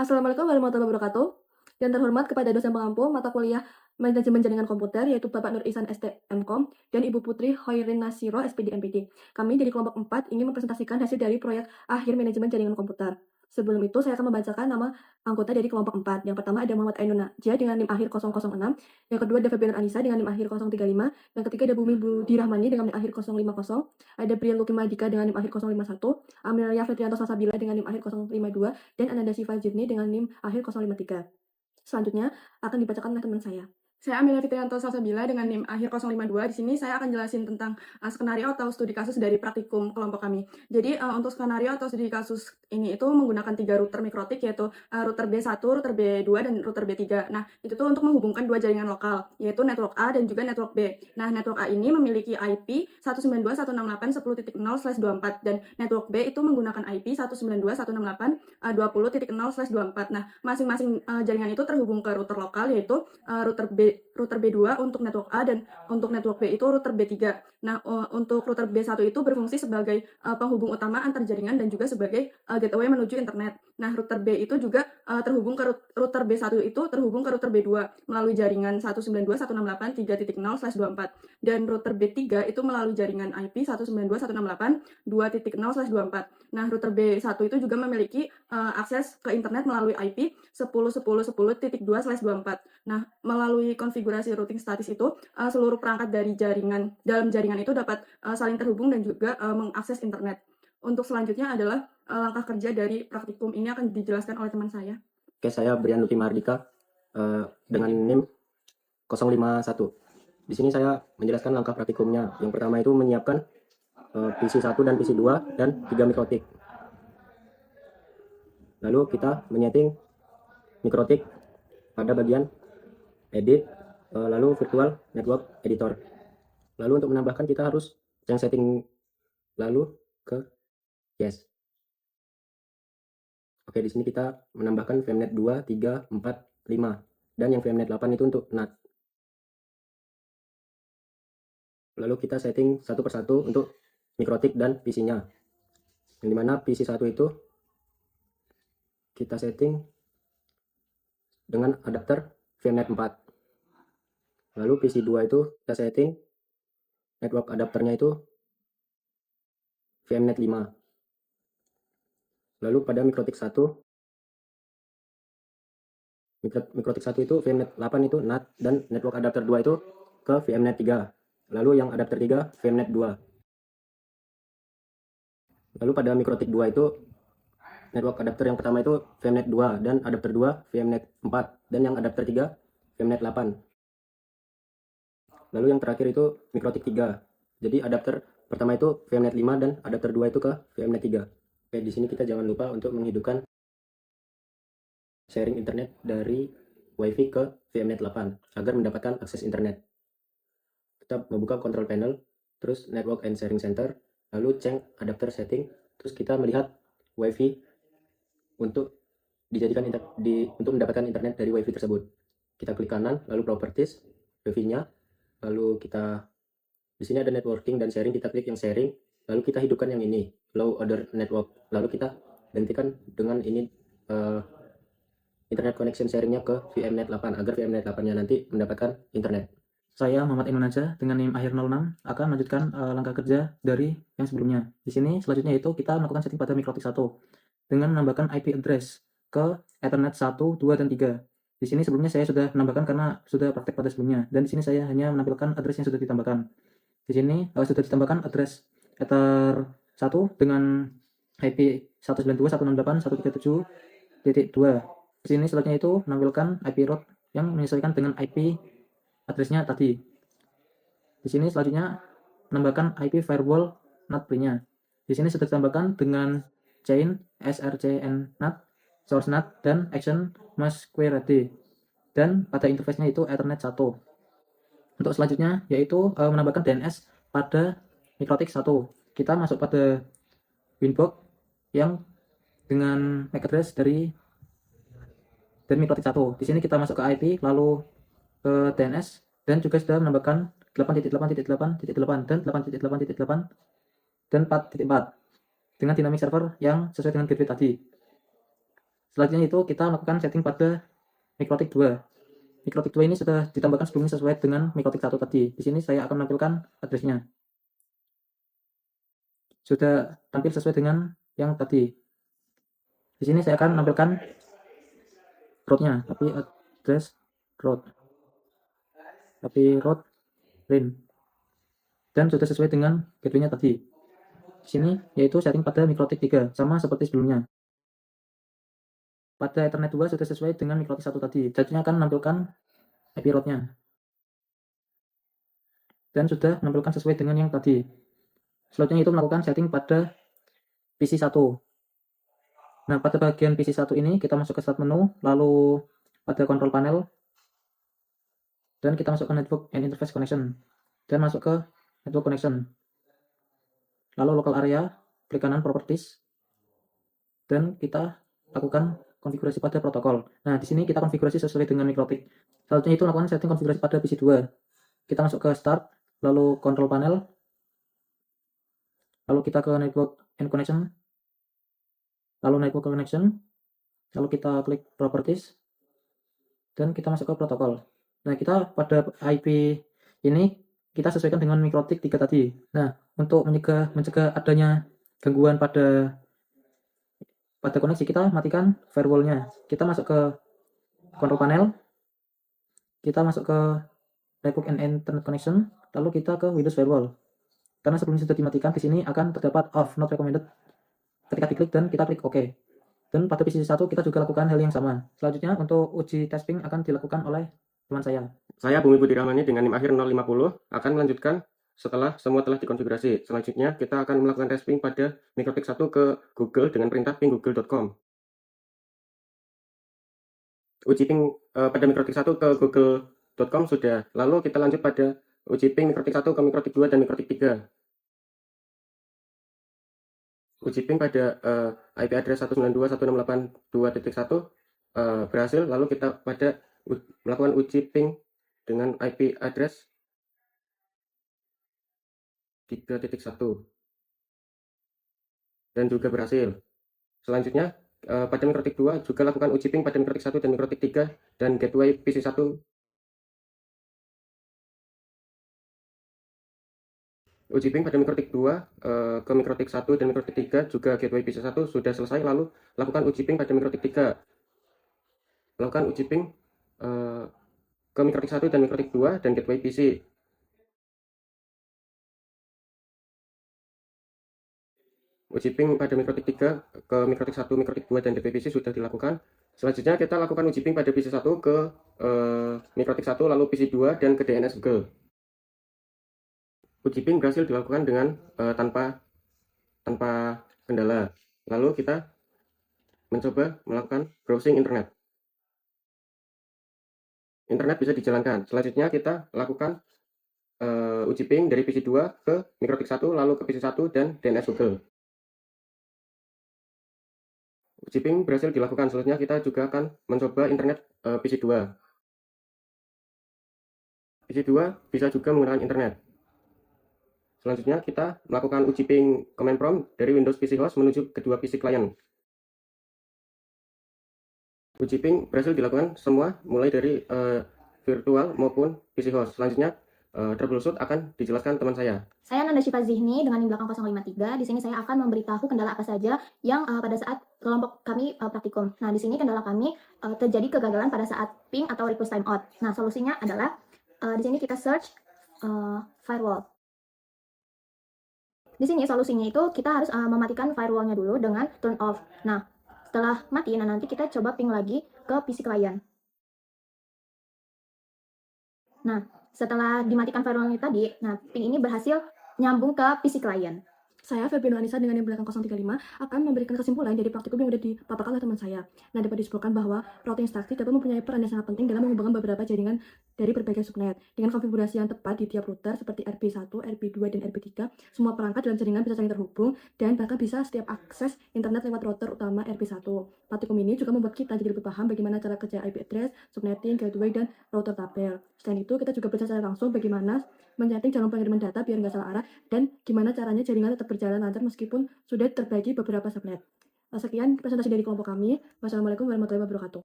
Assalamualaikum warahmatullahi wabarakatuh. Yang terhormat kepada dosen pengampu mata kuliah Manajemen Jaringan Komputer yaitu Bapak Nur Ihsan STMkom dan Ibu Putri Hoirin Nasiro SPD MPD. Kami dari kelompok 4 ingin mempresentasikan hasil dari proyek akhir manajemen jaringan komputer. Sebelum itu saya akan membacakan nama anggota dari kelompok 4. Yang pertama ada Muhammad Ainun Najah dengan NIM akhir 006, yang kedua ada Febrian Anissa dengan NIM akhir 035, yang ketiga ada Bumi Budi Rahmani dengan NIM akhir 050, ada Brian Luki Madika dengan NIM akhir 051, Amelia Fetrianto Salsabila dengan NIM akhir 052, dan Ananda Siva Jirni dengan NIM akhir 053. Selanjutnya akan dibacakan oleh teman saya. Saya Amelia Fitrianto Salsabila dengan NIM akhir 052. Di sini saya akan jelasin tentang skenario atau studi kasus dari praktikum kelompok kami. Jadi untuk skenario atau studi kasus ini itu menggunakan 3 router mikrotik, yaitu router B1, router B2, dan router B3. Nah, itu tuh untuk menghubungkan 2 jaringan lokal, yaitu network A dan juga network B. Nah, network A ini memiliki IP 192.168.10/24 dan network B itu menggunakan IP 192.168.20.0/24. Nah, masing-masing jaringan itu terhubung ke router lokal, yaitu router B2 untuk network A dan untuk network B itu router B3. Nah, untuk router B1 itu berfungsi sebagai penghubung utama antar jaringan dan juga sebagai gateway menuju internet. Nah, router B itu juga terhubung ke router B1 itu terhubung ke router B2 melalui jaringan 192.168.3.0/24 dan router B3 itu melalui jaringan IP 192.168.2.0/24. Nah, router B1 itu juga memiliki akses ke internet melalui IP 10.10.10.2/24. Nah, melalui konfigurasi routing statis itu, seluruh perangkat dari dalam jaringan itu dapat saling terhubung dan juga mengakses internet. Untuk selanjutnya adalah langkah kerja dari praktikum ini akan dijelaskan oleh teman saya. Oke, saya Brian Luki Mardika dengan NIM 051. Di sini saya menjelaskan langkah praktikumnya. Yang pertama itu menyiapkan PC 1 dan PC 2 dan 3 mikrotik. Lalu kita menyeting mikrotik pada bagian edit, lalu virtual network editor. Lalu untuk menambahkan kita harus setting lalu ke yes. Oke, di sini kita menambahkan VMnet 2, 3, 4, 5 dan yang VMnet 8 itu untuk NAT. Lalu kita setting satu persatu untuk mikrotik dan PC-nya. Yang dimana PC 1 itu kita setting dengan adapter VMnet 4. Lalu PC 2 itu kita setting network adapternya itu VMnet 5. Lalu pada mikrotik 1 itu VMnet 8 itu NAT dan network adapter 2 itu ke VMnet 3. Lalu yang adapter 3 VMnet 2. Lalu pada mikrotik 2 itu network adapter yang pertama itu VMnet 2 dan adapter 2 VMnet 4 dan yang adapter 3 VMnet 8. Lalu yang terakhir itu mikrotik 3. Jadi adapter pertama itu VMnet 5 dan adapter 2 itu ke VMnet 3. Oke, di sini kita jangan lupa untuk menghidupkan sharing internet dari WiFi ke VMnet 8 agar mendapatkan akses internet. Kita membuka control panel, terus network and sharing center, lalu change adapter setting, terus kita melihat WiFi untuk dijadikan untuk mendapatkan internet dari WiFi tersebut. Kita klik kanan, lalu properties, WiFi-nya, lalu kita di sini ada networking dan sharing, kita klik yang sharing, lalu kita hidupkan yang ini, low order network, lalu kita gantikan dengan ini internet connection sharingnya ke VMnet 8 agar VMnet 8-nya nanti mendapatkan internet. Saya Muhammad Ainun Najah dengan NIM akhir 06 akan melanjutkan langkah kerja dari yang sebelumnya. Di sini selanjutnya itu kita melakukan setting pada mikrotik 1 dengan menambahkan IP address ke Ethernet 1, 2, dan 3. Di sini sebelumnya saya sudah menambahkan karena sudah praktek pada sebelumnya, dan di sini saya hanya menampilkan address yang sudah ditambahkan. Di sini sudah ditambahkan address Ether 1 dengan IP 192.168.137.2. Di sini selanjutnya itu menampilkan IP route yang menyesuaikan dengan IP addressnya tadi. Di sini selanjutnya menambahkan IP firewall NAT PRI-nya. Di sini sudah ditambahkan dengan chain SRCN NAT, source NAT, dan action masquerade. Dan pada interface-nya itu Ethernet 1. Untuk selanjutnya yaitu menambahkan DNS pada mikrotik 1. Kita masuk pada winbox yang dengan MAC address dari mikrotik 1. Di sini kita masuk ke IP, lalu ke DNS, dan juga sudah menambahkan 8.8.8.8 dan 8.8.8 dan 4.4 dengan dynamic server yang sesuai dengan gateway tadi. Selanjutnya itu kita lakukan setting pada mikrotik 2. Mikrotik 2 ini sudah ditambahkan sebelumnya sesuai dengan mikrotik 1 tadi. Di sini saya akan menampilkan address-nya. Sudah tampil sesuai dengan yang tadi. Di sini saya akan menampilkan route-nya, IP address route. IP route rin. Dan sudah sesuai dengan gateway-nya tadi. Di sini yaitu setting pada mikrotik 3, sama seperti sebelumnya. Pada Ethernet 2 sudah sesuai dengan mikrotik 1 tadi. Selanjutnya akan menampilkan IP route-nya. Dan sudah menampilkan sesuai dengan yang tadi. Selanjutnya itu melakukan setting pada PC1. Nah, pada bagian PC1 ini kita masuk ke start menu, lalu pada control panel, dan kita masuk ke network and interface connection, dan masuk ke network connection. Lalu local area, klik kanan properties, dan kita lakukan konfigurasi pada protokol. Nah, di sini kita konfigurasi sesuai dengan mikrotik. Selanjutnya itu lakukan setting konfigurasi pada PC2. Kita masuk ke start, lalu control panel, lalu kita ke network and connection, lalu network connection, lalu kita klik properties, dan kita masuk ke protokol. Nah, kita pada IP ini kita sesuaikan dengan mikrotik 3 tadi. Nah, untuk mencegah adanya gangguan pada koneksi, kita matikan firewall-nya. Kita masuk ke control panel, kita masuk ke network and internet connection, lalu kita ke Windows Firewall. Karena sebelumnya sudah dimatikan, di sini akan terdapat off, not recommended. Ketika diklik dan kita klik OK. Dan pada PC1 kita juga lakukan hal yang sama. Selanjutnya untuk uji testing akan dilakukan oleh teman saya. Saya Bumi Budi Rahmani dengan NIM akhir 050 akan melanjutkan setelah semua telah dikonfigurasi. Selanjutnya kita akan melakukan testing pada mikrotik 1 ke Google dengan perintah ping google.com. Uji ping pada mikrotik 1 ke google.com sudah. Lalu kita lanjut pada uji ping mikrotik 1 ke mikrotik 2 dan mikrotik 3. Uji ping pada IP address 192.168.2.1 berhasil. Lalu kita pada melakukan uji ping dengan IP address 3.1 dan juga berhasil. Selanjutnya pada mikrotik 2 juga lakukan uji ping pada mikrotik 1 dan mikrotik 3 dan gateway PC1. Uji ping pada mikrotik 2 ke mikrotik 1 dan mikrotik 3 juga gateway PC1 sudah selesai. Lalu lakukan uji ping pada mikrotik 3. Lakukan uji ping ke mikrotik 1 dan mikrotik 2 dan gateway PC. Uji ping pada mikrotik 3 ke mikrotik 1, mikrotik 2 dan gateway PC sudah dilakukan. Selanjutnya kita lakukan uji ping pada PC1 ke mikrotik 1 lalu PC2 dan ke DNS Google. Uji ping berhasil dilakukan dengan tanpa kendala. Lalu kita mencoba melakukan browsing internet. Internet bisa dijalankan. Selanjutnya kita lakukan uji ping dari PC2 ke mikrotik 1 lalu ke PC1 dan DNS Google. Uji ping berhasil dilakukan. Selanjutnya kita juga akan mencoba internet PC2. PC2 bisa juga menggunakan internet. Selanjutnya kita melakukan uji ping command prompt dari Windows PC host menuju kedua PC client. Uji ping berhasil dilakukan semua mulai dari virtual maupun PC host. Selanjutnya troubleshoot akan dijelaskan teman saya. Saya Nanda Syifa Zihni dengan NIM belakang 053. Di sini saya akan memberitahu kendala apa saja yang pada saat kelompok kami praktikum. Nah, di sini kendala kami terjadi kegagalan pada saat ping atau request timeout. Nah, solusinya adalah di sini kita search firewall. Di sini solusinya itu kita harus mematikan firewallnya dulu dengan turn off. Nah, setelah mati, nanti kita coba ping lagi ke PC client. Nah, setelah dimatikan firewallnya tadi, nah ping ini berhasil nyambung ke PC client. Saya, Febiano Anissa dengan yang belakang 035, akan memberikan kesimpulan dari praktikum yang sudah dipaparkan oleh teman saya. Nah, dapat disimpulkan bahwa routing instruksi dapat mempunyai peran yang sangat penting dalam menghubungkan beberapa jaringan dari berbagai subnet. Dengan konfigurasi yang tepat di tiap router seperti RP1, RP2, dan RP3, semua perangkat dalam jaringan bisa saling terhubung dan bahkan bisa setiap akses internet lewat router utama RP1. Praktikum ini juga membuat kita jadi lebih paham bagaimana cara kerja IP address, subnetting, gateway, dan router tabel. Selain itu, kita juga belajar secara langsung bagaimana men-setting jalur pengiriman data biar nggak salah arah dan gimana caranya jaringan tetap berjalan lancar meskipun sudah terbagi beberapa subnet. Sekian presentasi dari kelompok kami. Wassalamualaikum warahmatullahi wabarakatuh.